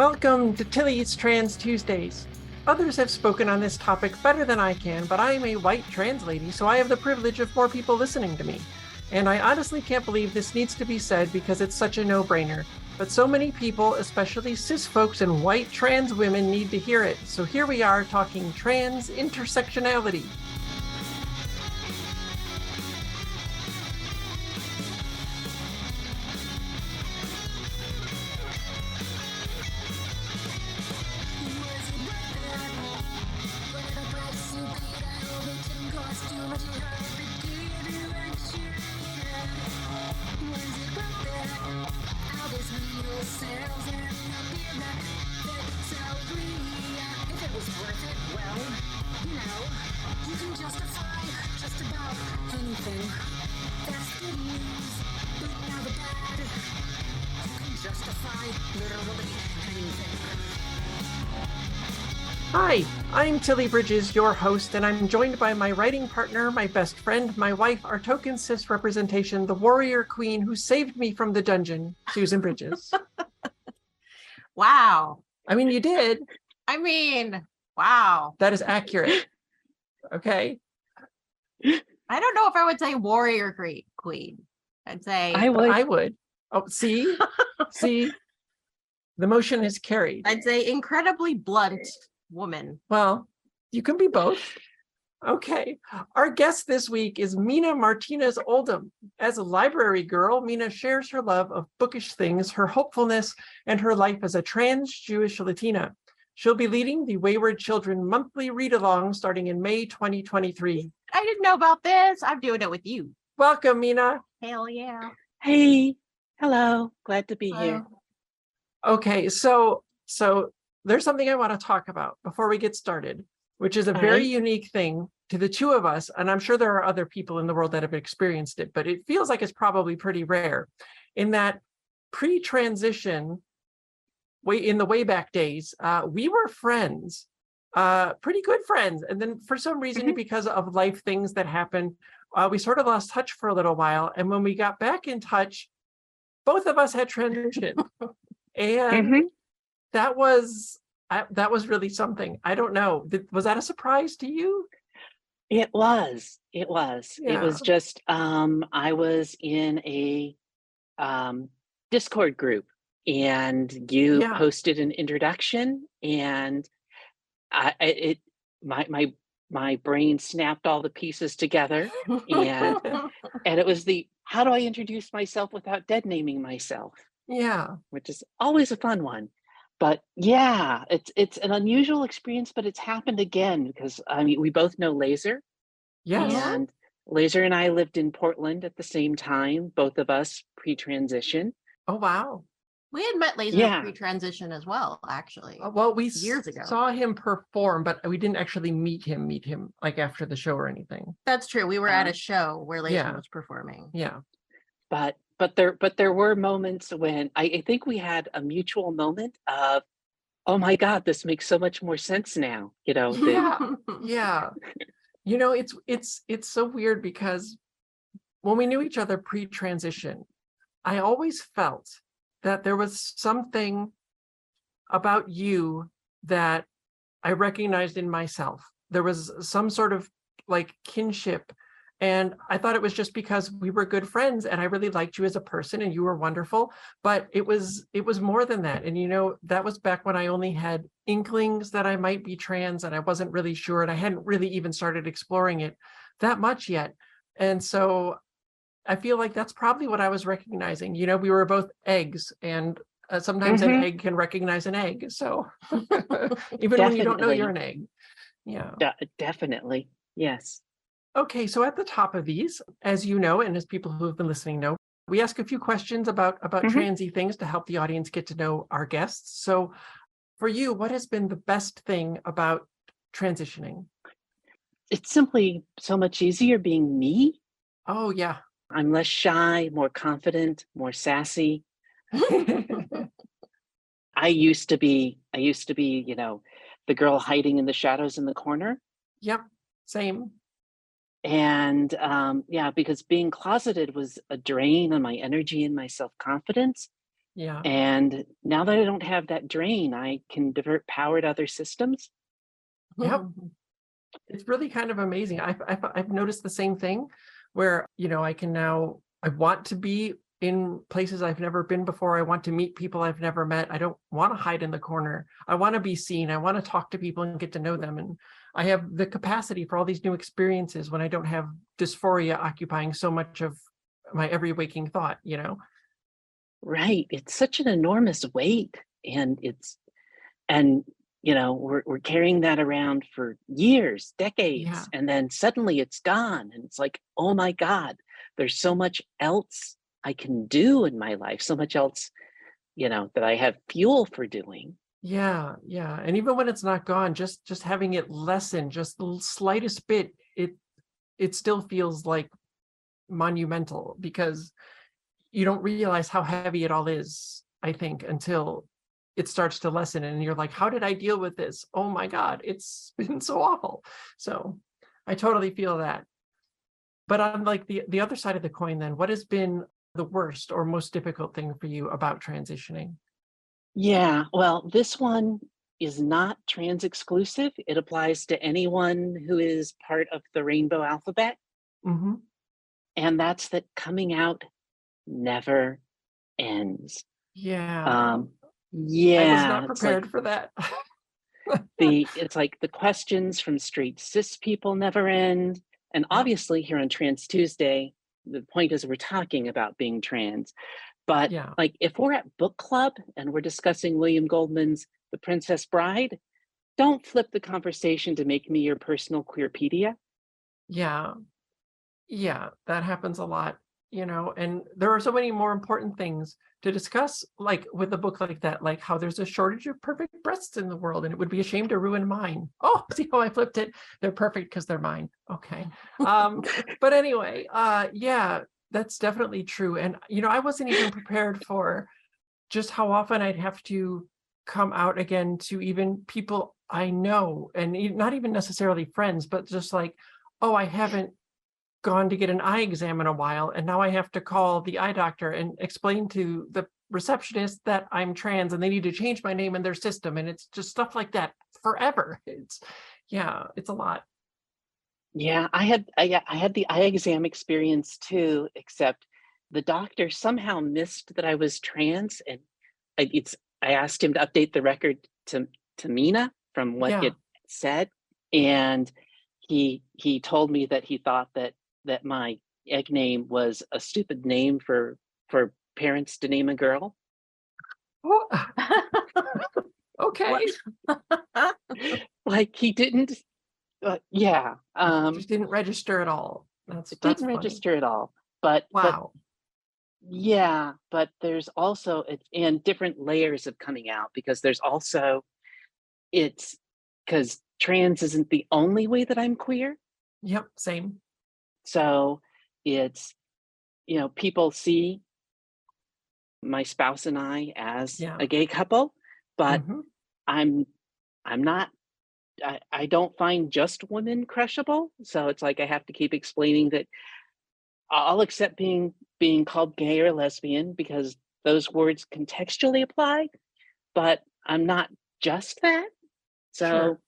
Welcome to Tilly's Trans Tuesdays. Others have spoken on this topic better than I can, but I am a white trans lady, so I have the privilege of more people listening to me. And I honestly can't believe this needs to be said because it's such a no-brainer. But so many people, especially cis folks and white trans women, need to hear it. So here we are talking trans intersectionality. Hi, I'm Tilly Bridges, your host, and I'm joined by my writing partner, my best friend, my wife, our token cis representation, the warrior queen who saved me from the dungeon, Susan Bridges. Wow. I mean, you did. Wow. That is accurate. Okay. I don't know if I would say warrior queen. I'd say I would. Oh, see? See? The motion is carried. I'd say incredibly blunt woman. Well, you can be both. Okay. Our guest this week is Mina Martinez Oldham. As a library girl, Mina shares her love of bookish things, her hopefulness, and her life as a trans Jewish Latina. She'll be leading the Wayward Children monthly read-along starting in May 2023. I didn't know about this. I'm doing it with you. Welcome, Mina. Hell yeah. Hey, hello. Glad to be here. Okay, so there's something I want to talk about before we get started, which is a very unique thing to the two of us. And I'm sure there are other people in the world that have experienced it, but it feels like it's probably pretty rare in that pre-transition, in the way back days, we were friends, pretty good friends. And then for some reason, because of life things that happened, we sort of lost touch for a little while. And when we got back in touch, both of us had transitioned. And that was really something. I don't know. Was that a surprise to you? It was. Yeah. It was just, I was in a Discord group and you posted an introduction and my brain snapped all the pieces together and it was how do I introduce myself without dead naming myself? Yeah. Which is always a fun one. But yeah, it's an unusual experience, but it's happened again because we both know Laser. Yes. And Laser and I lived in Portland at the same time, both of us pre-transition. Oh, wow. We had met Laser pre-transition as well, actually. Well, we years ago saw him perform, but we didn't actually meet him like after the show or anything. That's true. We were at a show where Laser was performing. Yeah. But there were moments when I think we had a mutual moment of, oh my God, this makes so much more sense now. Yeah. It's so weird because when we knew each other pre-transition, I always felt that there was something about you that I recognized in myself. There was some sort of like kinship. And I thought it was just because we were good friends and I really liked you as a person and you were wonderful, but it was more than that. And that was back when I only had inklings that I might be trans and I wasn't really sure and I hadn't really even started exploring it that much yet. And so I feel like that's probably what I was recognizing. We were both eggs and sometimes an egg can recognize an egg. So even when you don't know you're an egg. Yeah. Definitely. Yes. Okay, so at the top of these, as you know, and as people who have been listening know, we ask a few questions about transy things to help the audience get to know our guests. So for you, what has been the best thing about transitioning? It's simply so much easier being me. Oh, yeah. I'm less shy, more confident, more sassy. I used to be, the girl hiding in the shadows in the corner. Yep, same. And because being closeted was a drain on my energy and my self-confidence. Yeah. And now that I don't have that drain, I can divert power to other systems. Yep. It's really kind of amazing. I've noticed the same thing where, I can now, I want to be in places I've never been before. I want to meet people I've never met. I don't want to hide in the corner. I want to be seen. I want to talk to people and get to know them. And I have the capacity for all these new experiences when I don't have dysphoria occupying so much of my every waking thought, Right. It's such an enormous weight. And we're carrying that around for years, Yeah. decades, and then suddenly it's gone. And it's like, oh my God, there's so much else I can do in my life, so much else, that I have fuel for doing. Yeah, yeah. And even when it's not gone, just having it lessen just the slightest bit, it still feels like monumental because you don't realize how heavy it all is, I think, until it starts to lessen and you're like, how did I deal with this? Oh my God, it's been so awful. So I totally feel that. But on like the other side of the coin, then, what has been the worst or most difficult thing for you about transitioning? Yeah, well, this one is not trans exclusive. It applies to anyone who is part of the rainbow alphabet. Hmm. And that's that coming out never ends. Yeah, I was Yeah, not it's like prepared for that. the questions from straight cis people never end. And Yep. obviously here on Trans Tuesday, the point is we're talking about being trans. But Yeah. like if we're at book club and we're discussing William Goldman's The Princess Bride, don't flip the conversation to make me your personal queerpedia. Yeah. Yeah, that happens a lot, and there are so many more important things to discuss, like with a book like that, like how there's a shortage of perfect breasts in the world, and it would be a shame to ruin mine. Oh, see how I flipped it? They're perfect because they're mine. Okay. But anyway, yeah, that's definitely true. And I wasn't even prepared for just how often I'd have to come out again to even people I know, and not even necessarily friends, but just like, oh, I haven't gone to get an eye exam in a while, and now I have to call the eye doctor and explain to the receptionist that I'm trans and they need to change my name in their system. And it's just stuff like that forever. It's a lot. Yeah, I had the eye exam experience too, except the doctor somehow missed that I was trans, and I asked him to update the record to Mina from what Yeah. it said, and he told me that he thought that my egg name was a stupid name for parents to name a girl. Oh, okay. Like he didn't, yeah, Just didn't register at all. it That's didn't funny. register at all. But Wow. yeah, but there's also it's and different layers of coming out because there's also it's because trans isn't the only way that I'm queer. Yep. Same. So it's people see my spouse and I as Yeah. a gay couple, but Hmm. I'm I'm not I don't find just women crushable. So it's like I have to keep explaining that I'll accept being called gay or lesbian because those words contextually apply, but I'm not just that. Sure. So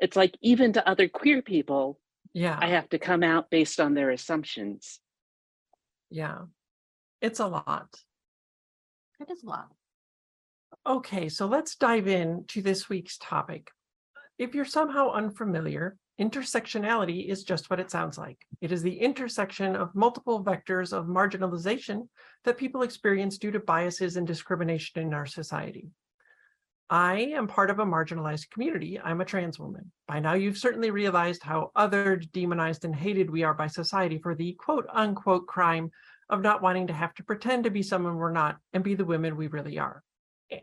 it's like even to other queer people, I Yeah. have to come out based on their assumptions. Yeah. It's a lot. It is a lot. Okay, so let's dive in to this week's topic. If you're somehow unfamiliar, intersectionality is just what it sounds like. It is the intersection of multiple vectors of marginalization that people experience due to biases and discrimination in our society. I am part of a marginalized community. I'm a trans woman. By now, you've certainly realized how othered, demonized, and hated we are by society for the quote unquote crime of not wanting to have to pretend to be someone we're not and be the women we really are,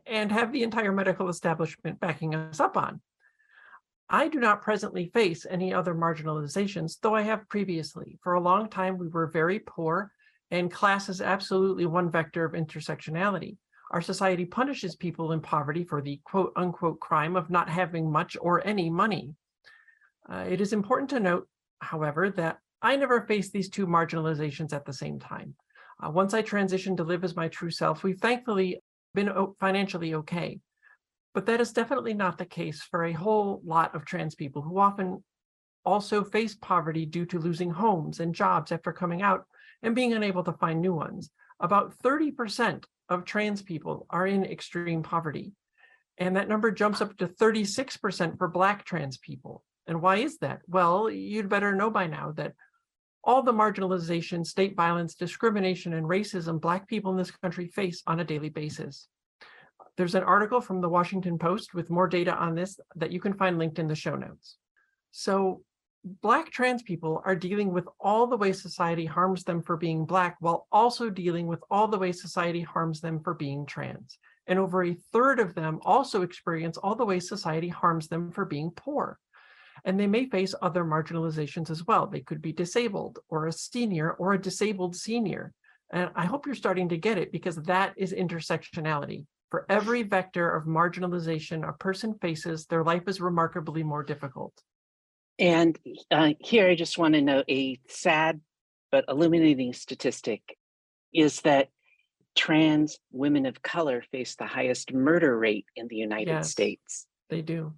and have the entire medical establishment backing us up on. I do not presently face any other marginalizations, though I have previously. For a long time, we were very poor, and class is absolutely one vector of intersectionality. Our society punishes people in poverty for the quote unquote crime of not having much or any money. It is important to note, however, that I never faced these two marginalizations at the same time. Once I transitioned to live as my true self, we thankfully been financially okay. But that is definitely not the case for a whole lot of trans people who often also face poverty due to losing homes and jobs after coming out and being unable to find new ones. About 30% of trans people are in extreme poverty. And that number jumps up to 36% for Black trans people. And why is that? Well, you'd better know by now that all the marginalization, state violence, discrimination, and racism Black people in this country face on a daily basis. There's an article from the Washington Post with more data on this that you can find linked in the show notes. So Black trans people are dealing with all the ways society harms them for being Black, while also dealing with all the ways society harms them for being trans. And over a third of them also experience all the ways society harms them for being poor. And they may face other marginalizations as well. They could be disabled or a senior or a disabled senior. And I hope you're starting to get it, because that is intersectionality. For every vector of marginalization a person faces, their life is remarkably more difficult. And here I just want to note a sad but illuminating statistic is that trans women of color face the highest murder rate in the United States. They do.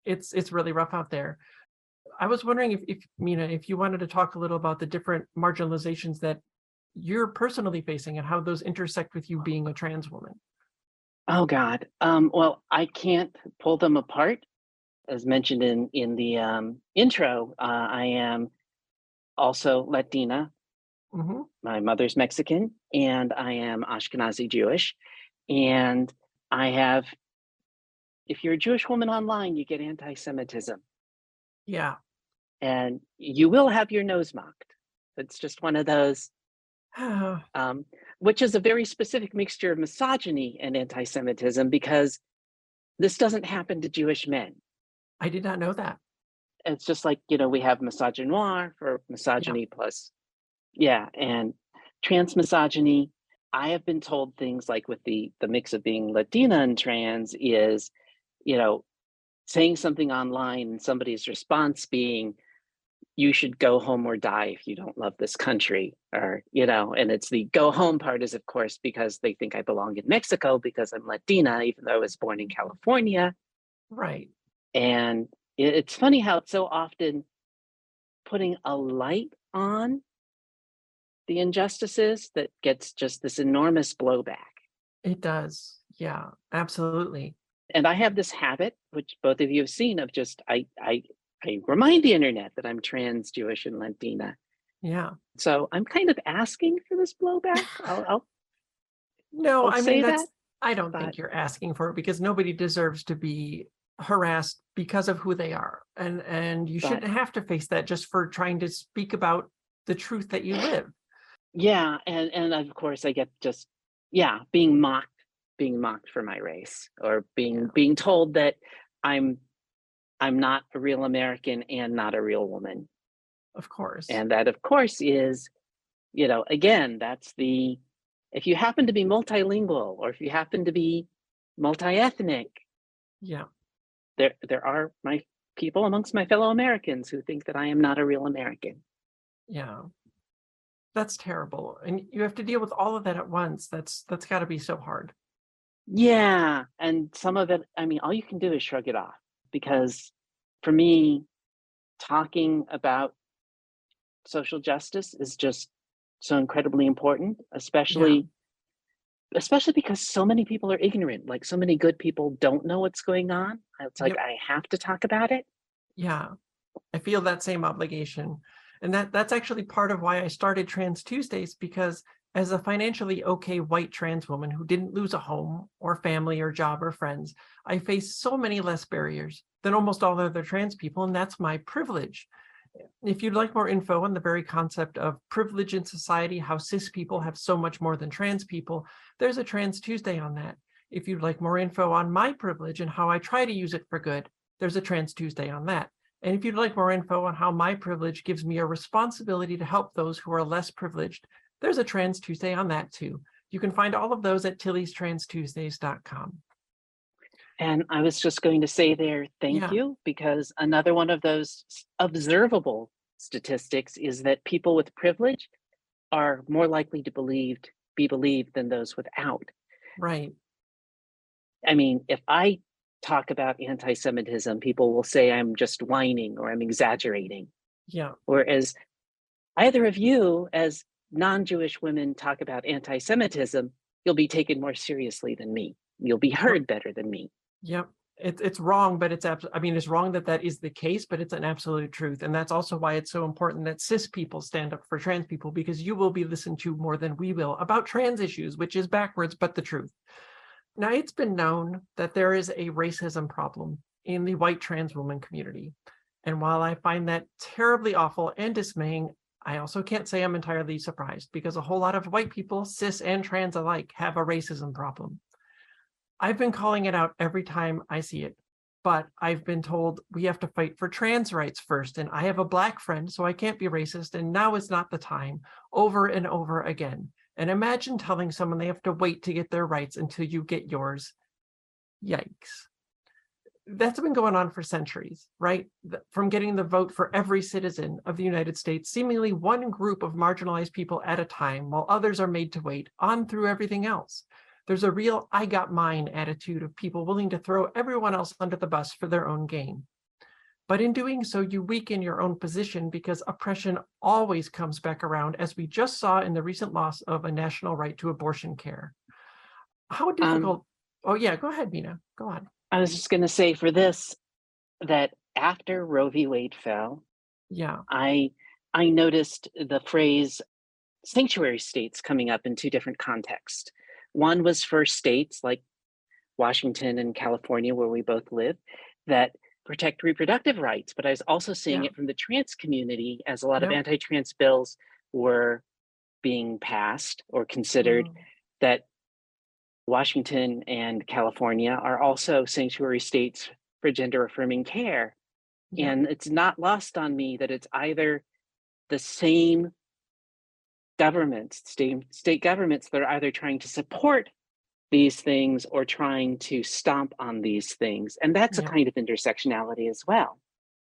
It's really rough out there. I was wondering if Mina, if you wanted to talk a little about the different marginalizations that you're personally facing and how those intersect with you being a trans woman. Oh God. Well, I can't pull them apart. As mentioned in the intro, I am also Latina. Mm-hmm. My mother's Mexican, and I am Ashkenazi Jewish. And I have, if you're a Jewish woman online, you get anti-Semitism. Yeah. And you will have your nose mocked. It's just one of those, which is a very specific mixture of misogyny and anti-Semitism, because this doesn't happen to Jewish men. I did not know that. It's just like, we have misogynoir for misogyny plus, and trans misogyny. I have been told things like with the mix of being Latina and trans is, saying something online and somebody's response being, you should go home or die if you don't love this country, or, and it's the go home part is, of course, because they think I belong in Mexico because I'm Latina, even though I was born in California. Right. And it's funny how it's so often putting a light on the injustices that gets just this enormous blowback. It does. Yeah, absolutely. And I have this habit, which both of you have seen, of just I remind the internet that I'm trans, Jewish, and Latina. Yeah. So I'm kind of asking for this blowback. No, I'll I say mean, that, I don't think you're asking for it, because nobody deserves to be harassed because of who they are. And you shouldn't have to face that just for trying to speak about the truth that you live. Yeah. And of course I get just, being mocked for my race, or being told that I'm not a real American and not a real woman. Of course. And that, of course, is, again, that's if you happen to be multilingual, or if you happen to be multi-ethnic, there are my people amongst my fellow Americans who think that I am not a real American. Yeah. That's terrible. And you have to deal with all of that at once. That's got to be so hard. Yeah. And some of it, I mean, all you can do is shrug it off, because for me, talking about social justice is just so incredibly important, especially because so many people are ignorant. Like, so many good people don't know what's going on. It's like, I have to talk about it. Yeah, I feel that same obligation. And that's actually part of why I started Trans Tuesdays, because as a financially okay white trans woman who didn't lose a home or family or job or friends, I face so many less barriers than almost all other trans people, and that's my privilege. If you'd like more info on the very concept of privilege in society, how cis people have so much more than trans people, there's a Trans Tuesday on that. If you'd like more info on my privilege and how I try to use it for good, there's a Trans Tuesday on that. And if you'd like more info on how my privilege gives me a responsibility to help those who are less privileged, there's a Trans Tuesday on that too. You can find all of those at tillystranstuesdays.com. And I was just going to say there, thank you, because another one of those observable statistics is that people with privilege are more likely to be believed than those without. Right. I mean, if I talk about anti-Semitism, people will say I'm just whining or I'm exaggerating. Yeah. Whereas either of you, as non-Jewish women, talk about anti-Semitism, you'll be taken more seriously than me. You'll be heard better than me. Yep. It's wrong, but I mean, it's wrong that that is the case, but it's an absolute truth. And that's also why it's so important that cis people stand up for trans people, because you will be listened to more than we will about trans issues, which is backwards, but the truth. Now, it's been known that there is a racism problem in the white trans woman community. And while I find that terribly awful and dismaying, I also can't say I'm entirely surprised, because a whole lot of white people, cis and trans alike, have a racism problem. I've been calling it out every time I see it, but I've been told we have to fight for trans rights first. And I have a Black friend, so I can't be racist. And now is not the time, over and over again. And imagine telling someone they have to wait to get their rights until you get yours. Yikes. That's been going on for centuries, right? From getting the vote for every citizen of the United States, seemingly one group of marginalized people at a time, while others are made to wait, on through everything else. There's a real I got mine attitude of people willing to throw everyone else under the bus for their own gain. But in doing so, you weaken your own position, because oppression always comes back around, as we just saw in the recent loss of a national right to abortion care. How difficult? Oh yeah, go ahead, Mina. Go on. I was just going to say for this, that after Roe v. Wade fell, Yeah. I noticed the phrase sanctuary states coming up in two different contexts. One was for states like Washington and California, where we both live, that protect reproductive rights. But I was also seeing it from the trans community, as a lot of anti-trans bills were being passed or considered, that Washington and California are also sanctuary states for gender affirming care. And it's not lost on me that it's either the same governments, state governments, that are either trying to support these things or trying to stomp on these things. And that's a kind of intersectionality as well.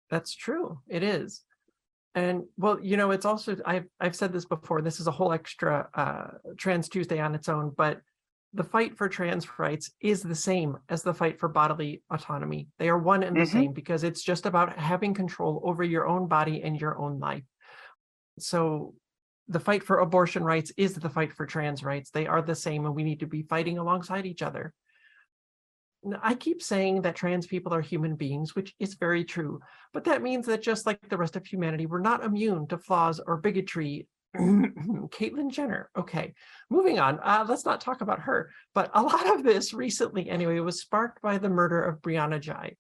That's true. It is. And well, you know, it's also, I've said this before, this is a whole extra Trans Tuesday on its own, but the fight for trans rights is the same as the fight for bodily autonomy. They are one and the same, because it's just about having control over your own body and your own life. So the fight for abortion rights is the fight for trans rights. They are the same, and we need to be fighting alongside each other. I keep saying that trans people are human beings, which is very true, but that means that just like the rest of humanity, we're not immune to flaws or bigotry. Caitlyn Jenner. Okay, moving on. Let's not talk about her, but a lot of this recently, anyway, was sparked by the murder of Brianna Ghey.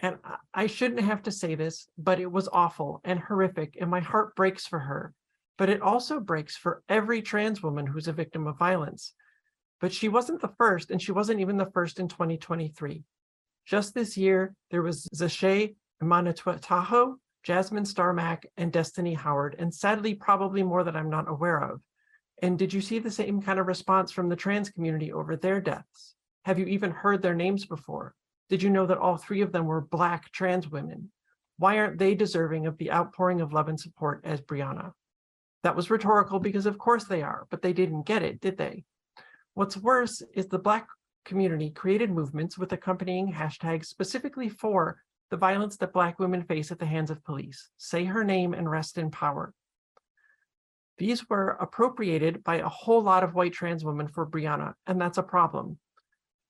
And I shouldn't have to say this, but it was awful and horrific, and my heart breaks for her. But it also breaks for every trans woman who's a victim of violence. But she wasn't the first, and she wasn't even the first in 2023. Just this year, there was Zashay Manatuataho, Jasmine Starmack, and Destiny Howard, and sadly, probably more that I'm not aware of. And did you see the same kind of response from the trans community over their deaths? Have you even heard their names before? Did you know that all three of them were Black trans women? Why aren't they deserving of the outpouring of love and support as Brianna? That was rhetorical, because of course they are, but they didn't get it, did they? What's worse is the Black community created movements with accompanying hashtags specifically for the violence that Black women face at the hands of police. Say her name and rest in power. These were appropriated by a whole lot of white trans women for Brianna, and that's a problem.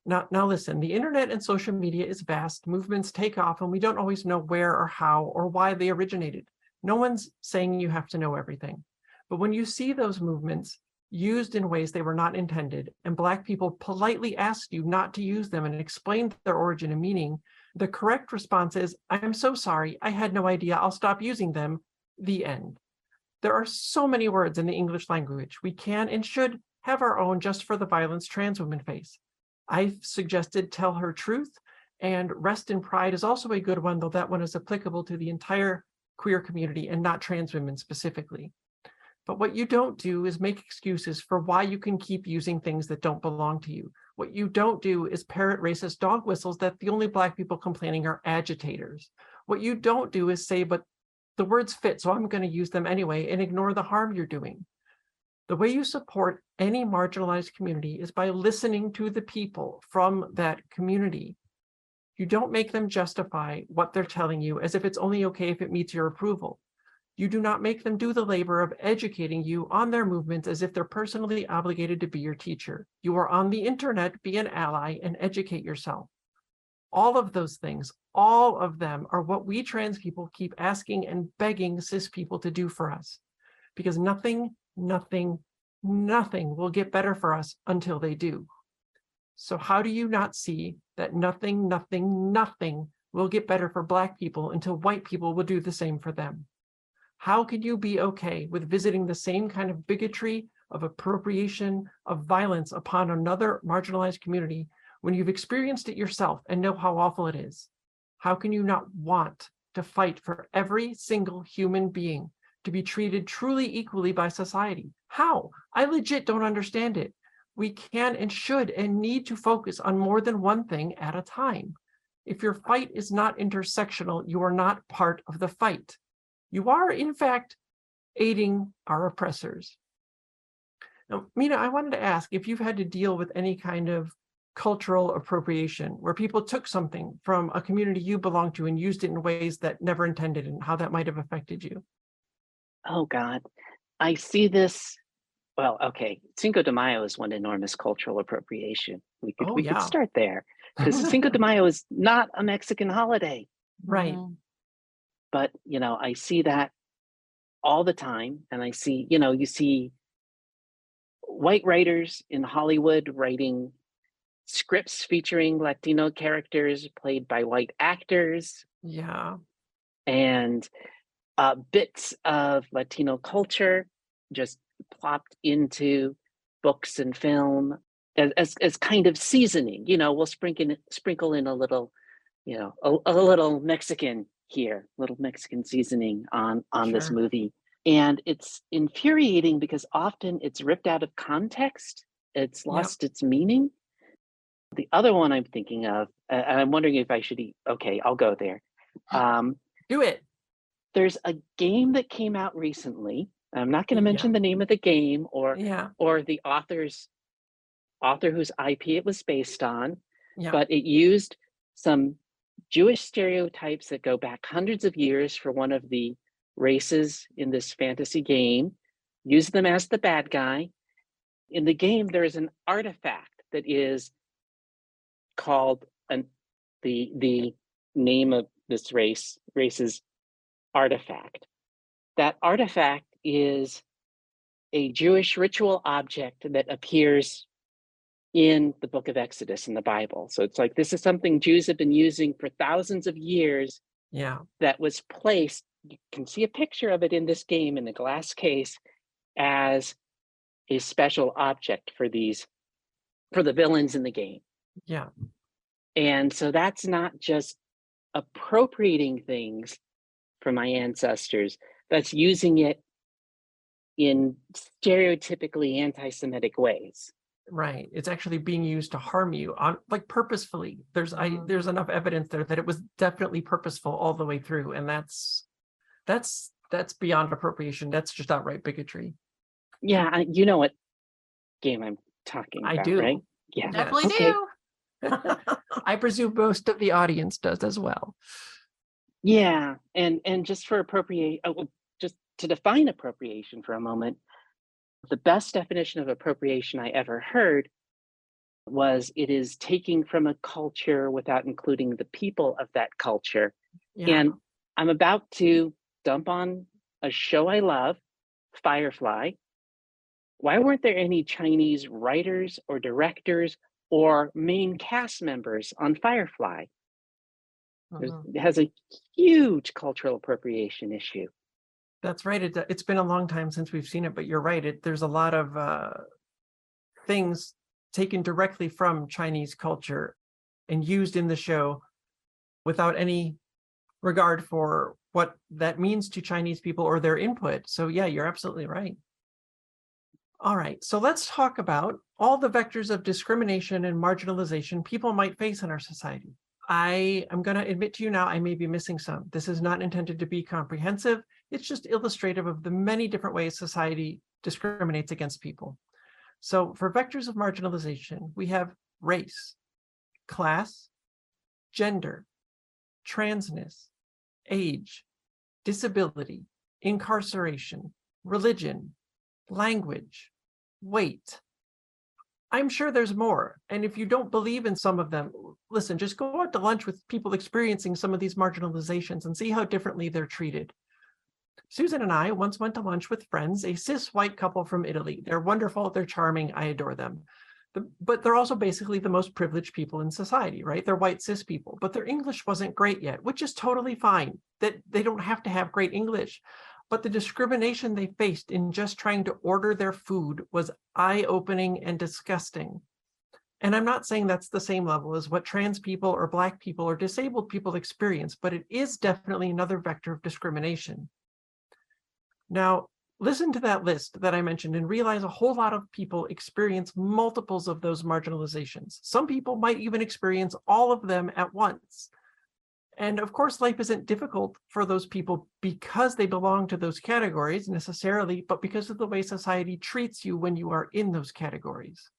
Now listen, the internet and social media is vast, movements take off, and we don't always know where or how or why they originated. No one's saying you have to know everything. But when you see those movements used in ways they were not intended, and Black people politely ask you not to use them and explain their origin and meaning, the correct response is, I'm so sorry, I had no idea, I'll stop using them, the end. There are so many words in the English language. We can and should have our own just for the violence trans women face. I've suggested tell her truth, and rest in pride is also a good one, though that one is applicable to the entire queer community and not trans women specifically. But what you don't do is make excuses for why you can keep using things that don't belong to you. What you don't do is parrot racist dog whistles that the only Black people complaining are agitators. What you don't do is say, but the words fit, so I'm going to use them anyway, and ignore the harm you're doing. The way you support any marginalized community is by listening to the people from that community. You don't make them justify what they're telling you as if it's only okay if it meets your approval. You do not make them do the labor of educating you on their movements as if they're personally obligated to be your teacher. You are on the internet, be an ally and educate yourself. All of those things, all of them are what we trans people keep asking and begging cis people to do for us, because nothing will get better for us until they do. So how do you not see that nothing will get better for Black people until white people will do the same for them? How can you be okay with visiting the same kind of bigotry, of appropriation, of violence upon another marginalized community when you've experienced it yourself and know how awful it is? How can you not want to fight for every single human being to be treated truly equally by society? How? I legit don't understand it. We can and should and need to focus on more than one thing at a time. If your fight is not intersectional, you are not part of the fight. You are, in fact, aiding our oppressors. Now, Mina, I wanted to ask if you've had to deal with any kind of cultural appropriation where people took something from a community you belong to and used it in ways that never intended, and how that might have affected you. Oh God, I see this. Well, okay, Cinco de Mayo is one enormous cultural appropriation. We could start there, because Cinco de Mayo is not a Mexican holiday. Right. But, I see that all the time. And I see, you see white writers in Hollywood writing scripts featuring Latino characters played by white actors. Yeah. And bits of Latino culture just plopped into books and film as kind of seasoning. We'll sprinkle in a little, a little Mexican here, little Mexican seasoning on this movie. And it's infuriating because often it's ripped out of context. It's lost its meaning. The other one I'm thinking of, and I'm wondering if I should okay, I'll go there. Do it. There's a game that came out recently. I'm not going to mention the name of the game or the author whose IP it was based on, but it used some Jewish stereotypes that go back hundreds of years for one of the races in this fantasy game, used them as the bad guy. In the game, there is an artifact that is called the name of this race's artifact. That artifact is a Jewish ritual object that appears in the book of Exodus in the Bible. So it's like, this is something Jews have been using for thousands of years. That was placed, you can see a picture of it in this game in a glass case, as a special object for the villains in the game. And so that's not just appropriating things from my ancestors, that's using it in stereotypically anti-Semitic ways. Right. It's actually being used to harm you, like purposefully. There's enough evidence there that it was definitely purposeful all the way through, and that's beyond appropriation. That's just outright bigotry. Yeah, you know what game I'm talking about, I do. Right? Yeah, definitely do. I presume most of the audience does as well. Yeah, and just for just to define appropriation for a moment, the best definition of appropriation I ever heard was it is taking from a culture without including the people of that culture. And I'm about to dump on a show I love, Firefly. Why weren't there any Chinese writers or directors or main cast members on Firefly? It has a huge cultural appropriation issue. That's right. It's been a long time since we've seen it, but you're right. There's a lot of things taken directly from Chinese culture and used in the show without any regard for what that means to Chinese people or their input. So yeah, you're absolutely right. All right, so let's talk about all the vectors of discrimination and marginalization people might face in our society. I am going to admit to you now, I may be missing some. This is not intended to be comprehensive. It's just illustrative of the many different ways society discriminates against people. So for vectors of marginalization, we have race, class, gender, transness, age, disability, incarceration, religion, language, weight. I'm sure there's more. And if you don't believe in some of them, listen, just go out to lunch with people experiencing some of these marginalizations and see how differently they're treated. Susan and I once went to lunch with friends, a cis white couple from Italy. They're wonderful, they're charming, I adore them. But they're also basically the most privileged people in society, right? They're white cis people, but their English wasn't great yet, which is totally fine. That they don't have to have great English. But the discrimination they faced in just trying to order their food was eye-opening and disgusting. And I'm not saying that's the same level as what trans people or Black people or disabled people experience, but it is definitely another vector of discrimination. Now, listen to that list that I mentioned and realize a whole lot of people experience multiples of those marginalizations. Some people might even experience all of them at once. And of course, life isn't difficult for those people because they belong to those categories necessarily, but because of the way society treats you when you are in those categories.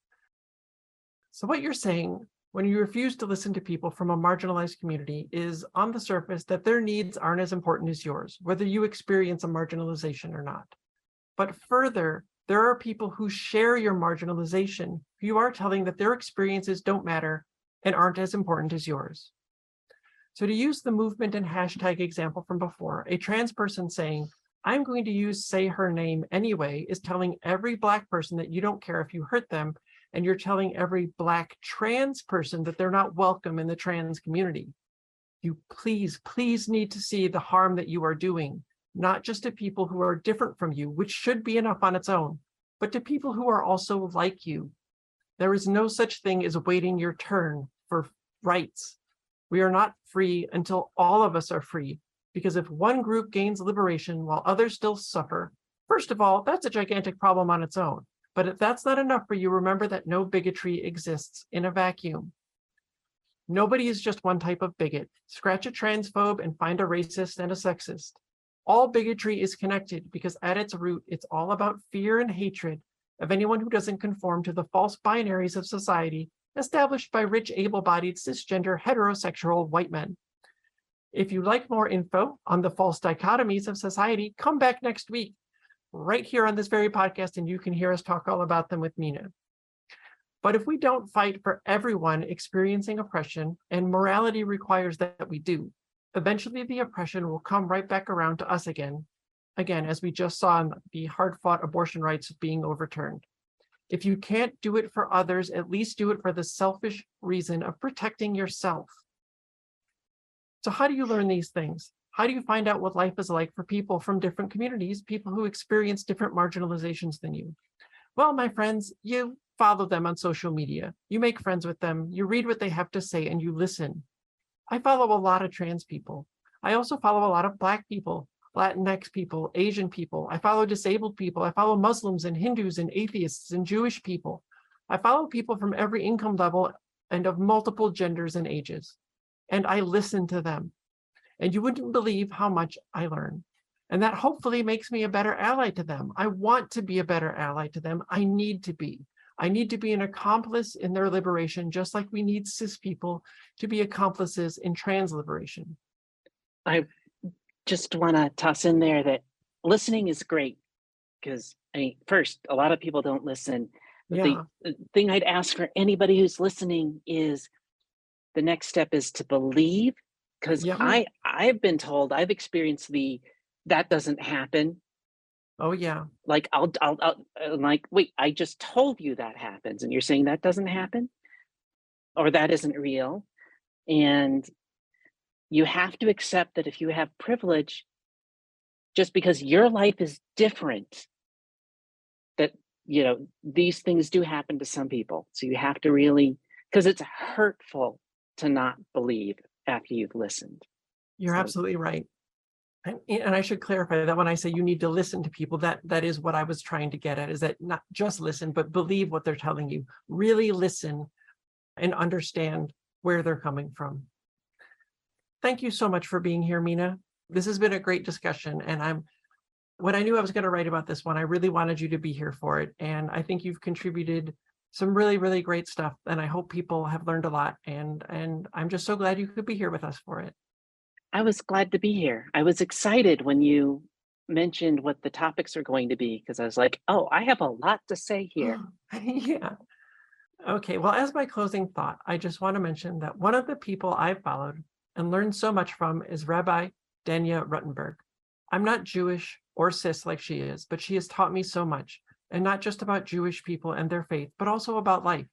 So what you're saying when you refuse to listen to people from a marginalized community is, on the surface, that their needs aren't as important as yours, whether you experience a marginalization or not. But further, there are people who share your marginalization who you are telling that their experiences don't matter and aren't as important as yours. So to use the movement and hashtag example from before, a trans person saying, I'm going to use say her name anyway, is telling every Black person that you don't care if you hurt them, and you're telling every Black trans person that they're not welcome in the trans community. You please need to see the harm that you are doing, not just to people who are different from you, which should be enough on its own, but to people who are also like you. There is no such thing as waiting your turn for rights. We are not free until all of us are free, because if one group gains liberation while others still suffer, first of all, that's a gigantic problem on its own. But if that's not enough for you, remember that no bigotry exists in a vacuum. Nobody is just one type of bigot. Scratch a transphobe and find a racist and a sexist. All bigotry is connected because at its root, it's all about fear and hatred of anyone who doesn't conform to the false binaries of society established by rich, able-bodied, cisgender, heterosexual white men. If you'd like more info on the false dichotomies of society, come back next week, right here on this very podcast, and you can hear us talk all about them with Mina. But if we don't fight for everyone experiencing oppression, and morality requires that we do, eventually the oppression will come right back around to us again, as we just saw in the hard-fought abortion rights being overturned. If you can't do it for others, at least do it for the selfish reason of protecting yourself. So how do you learn these things? How do you find out what life is like for people from different communities, people who experience different marginalizations than you? Well, my friends, you follow them on social media. You make friends with them. You read what they have to say and you listen. I follow a lot of trans people. I also follow a lot of Black people, Latinx people, Asian people. I follow disabled people. I follow Muslims and Hindus and atheists and Jewish people. I follow people from every income level and of multiple genders and ages. And I listen to them. And you wouldn't believe how much I learn. And that hopefully makes me a better ally to them. I want to be a better ally to them. I need to be. I need to be an accomplice in their liberation, just like we need cis people to be accomplices in trans liberation. I just want to toss in there that listening is great because, first, a lot of people don't listen. But Yeah. the thing I'd ask for anybody who's listening is the next step is to believe, because Yeah. I've been told, I've experienced that doesn't happen. Oh, yeah. Like I'll like, wait, I just told you that happens, and you're saying that doesn't happen, or that isn't real. And you have to accept that if you have privilege, just because your life is different, that, these things do happen to some people. So you have to really, because it's hurtful to not believe after you've listened. You're absolutely right. And I should clarify that when I say you need to listen to people, that is what I was trying to get at, is that not just listen, but believe what they're telling you. Really listen and understand where they're coming from. Thank you so much for being here, Mina. This has been a great discussion, and when I knew I was going to write about this one, I really wanted you to be here for it. And I think you've contributed some really, really great stuff. And I hope people have learned a lot. And I'm just so glad you could be here with us for it. I was glad to be here. I was excited when you mentioned what the topics are going to be because I was like, oh, I have a lot to say here. Yeah. Okay. Well, as my closing thought, I just want to mention that one of the people I've followed and learned so much from is Rabbi Danya Ruttenberg. I'm not Jewish or cis like she is, but she has taught me so much, and not just about Jewish people and their faith, but also about life.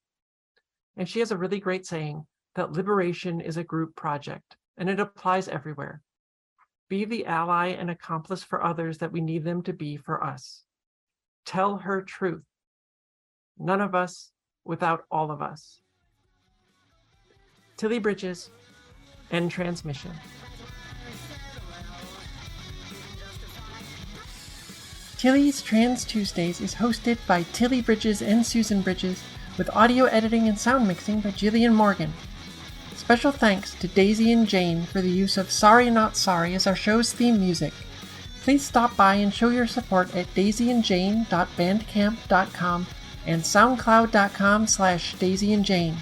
And she has a really great saying that liberation is a group project, and it applies everywhere. Be the ally and accomplice for others that we need them to be for us. Tell her truth. None of us without all of us. Tilly Bridges, end transmission. Tilly's Trans Tuesdays is hosted by Tilly Bridges and Susan Bridges, with audio editing and sound mixing by Jillian Morgan. Special thanks to Daisy and Jane for the use of Sorry Not Sorry as our show's theme music. Please stop by and show your support at daisyandjane.bandcamp.com and soundcloud.com/daisyandjane.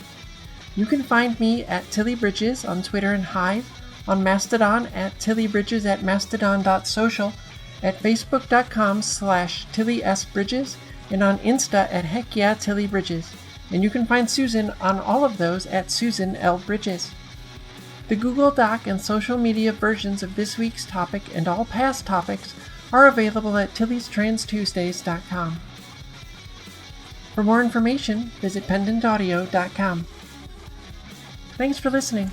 You can find me at Tilly Bridges on Twitter and Hive, on Mastodon at tillybridges@mastodon.social, at facebook.com/TillySBridges, and on Insta at HeckYeahTillyBridges. And you can find Susan on all of those at Susan L. Bridges. The Google Doc and social media versions of this week's topic and all past topics are available at tillystranstuesdays.com. For more information, visit pendantaudio.com. Thanks for listening.